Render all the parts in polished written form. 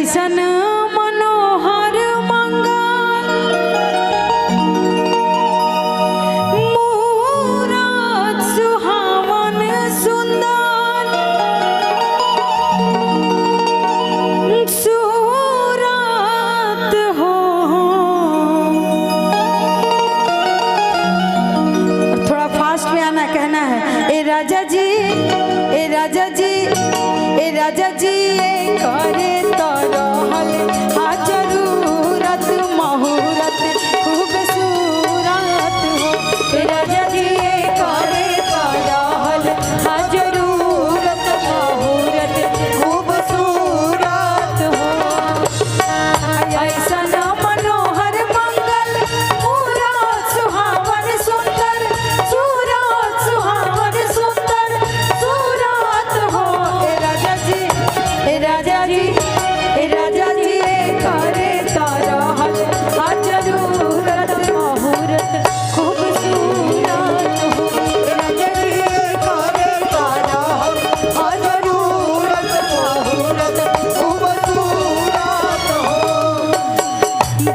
ऐसन मनोहर मंगल मूरत सुहावन सुंदर सूरत हो। थोड़ा फास्ट में आना, कहना है ए राजा जी, ए राजा जी, ए राजा जी करे तो रहल हा जरूरत मुहूर्त खूबसूरत हो। ए राजा जी करे तो रहल हा जरूरत मुहूर्त खूबसूरत हो। ऐसा मनोहर मंगल मूरत सुहावन सुंदर सूरत सुहावन सुंदर सूरत हो। ए राजा जी, ए राजा जी, ए राजा जी करे तो रहल हा जरूरत मुहूर्त खूबसूरत हो। ए राजा जी करे तो रहल हा जरूरत मुहूर्त खूबसूरत हो।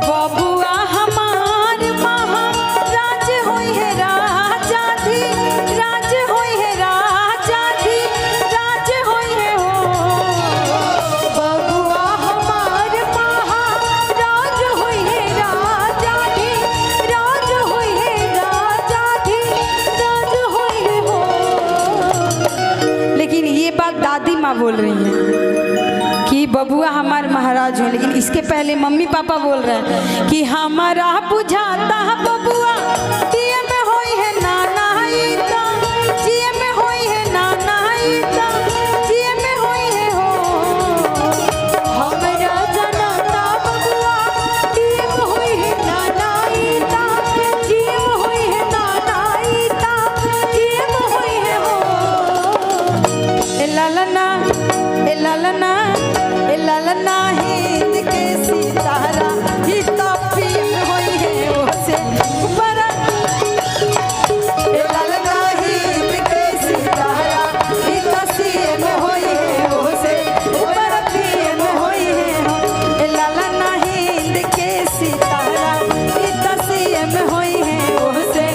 बबुआ हमार महाराज होई है राजा धी राज होई है राजा धी राज होई है हो। बबुआ हमार महाराज होई है राजा धी राज होई है राजा धी राज होई है हो। लेकिन ये बात दादी माँ बोल रही है कि बबुआ हमार महाराज हो, लेकिन इसके पहले मम्मी पापा बोल रहे हैं कि हमारा बुझाता है बबुआ दिए में होई है नाना ईता जिए में होई है नाना ईता जिए में होई है हो। हमारा जनाता बबुआ दिए में होई है नाना ईता जिए में होई है नाना ईता जिए में होई है हो। ए लालना, ए लालना, ए लालना हिंद के सितारा ही तपी में होई है ओसे बड़ा। ए लालना हिंद के सितारा ही तसिए में होई है ओसे बड़ा पिए में होई है हो। ए लालना हिंद के सितारा ही तसिए में होई है ओसे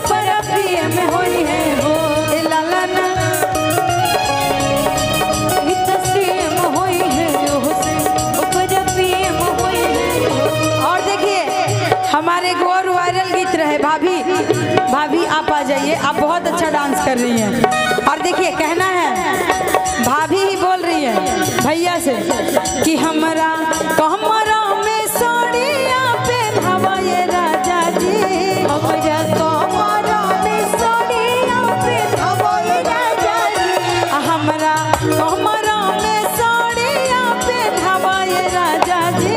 बड़ा पिए में होई है हो। ए लालना और देखिए हमारे एक और वायरल गीत रहे भाभी, भाभी आप आ जाइए, आप बहुत अच्छा डांस कर रही हैं। और देखिए कहना है, भाभी ही बोल रही है भैया से कि हमरा कमरा में साड़िया पहनावा ये राजा जी, हमरा कमरा में साड़िया पहनावा ये राजा जी, हमरा कमरा में साड़िया पहनावा ये राजा जी।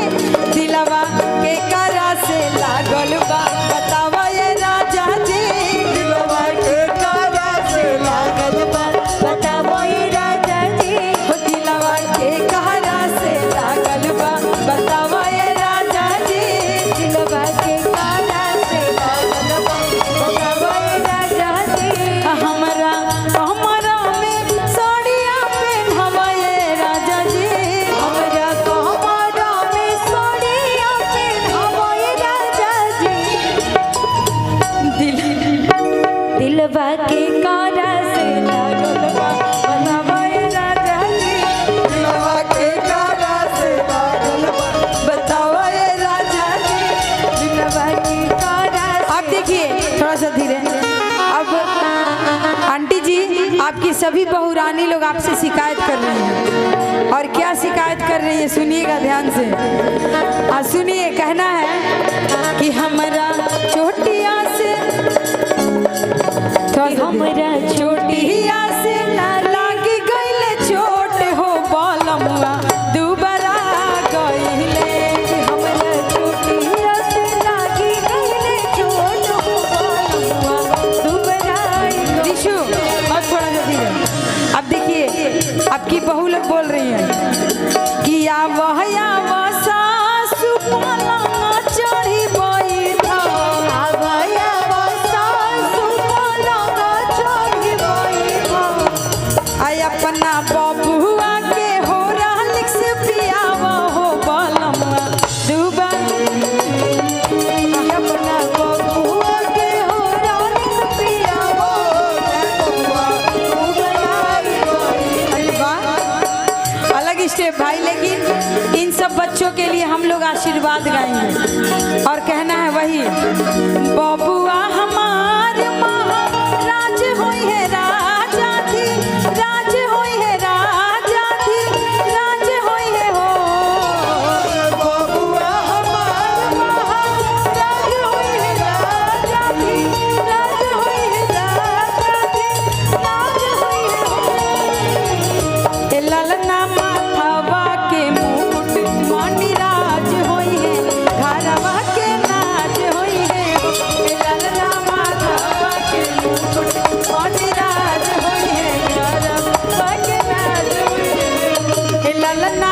दिलवा के करा से लागल बा बतावा ये राजा जी, दिलवा के करा से लागल बा बतावा ये राजा जी। हो दिलवा के करा से लागल बा बतावा ये राजा जी, दिलवा के करा से लागल बा बतावा ये राजा जी। हमरा हमरा में साड़िया पहनावा ये राजा जी, हमरा कमरा में साड़िया पहनावा ये राजा जी। दिलवा के कारा से लागल बा बतावा ये राजा जी, दिलवा के कारा से लागल बा बतावा ये राजा जी, दिलवा के कारा। अब देखिए थोड़ा सा धीरे। अब आंटी जी आपकी सभी बहुरानी लोग आपसे शिकायत कर रही हैं, और क्या शिकायत कर रही है सुनिएगा ध्यान से। हाँ सुनिए, कहना है कि हमरा चोटिया से हमरा चोटिया से लागी गईले चोट हो बलमुआ दुबरा गईले। हमरा चोटिया से लागी गईले चोट हो बलमुआ दुबरा गईले। दिशु और थोड़ा सा धीरे। अब देखिए आपकी बहू लोग बोल रही हैं कि या वह सासु पलंग चढ़ी बैठा, या वह सासु पलंग चढ़ी बैठा, अपना बबुआ के हो रहलिक्स पियावा हो स्टेप भाई, लेकिन इन सब बच्चों के लिए हम लोग आशीर्वाद गाएंगे और कहना है वही, बबुआ हमार महाराज होई है राजा थी, राज होई है राजा थी, राज होई है हो। बबुआ हमार महाराज होई है राजा थी, राज होई है राजा थी, राज होई है हो। ए ललना माथवा के मुकुट मणिराज होई है, घरवा के नाज होई है हो। ए ललना माथवा के मुकुट मणिराज होई है, घरवा के नाज होई है। ए ललना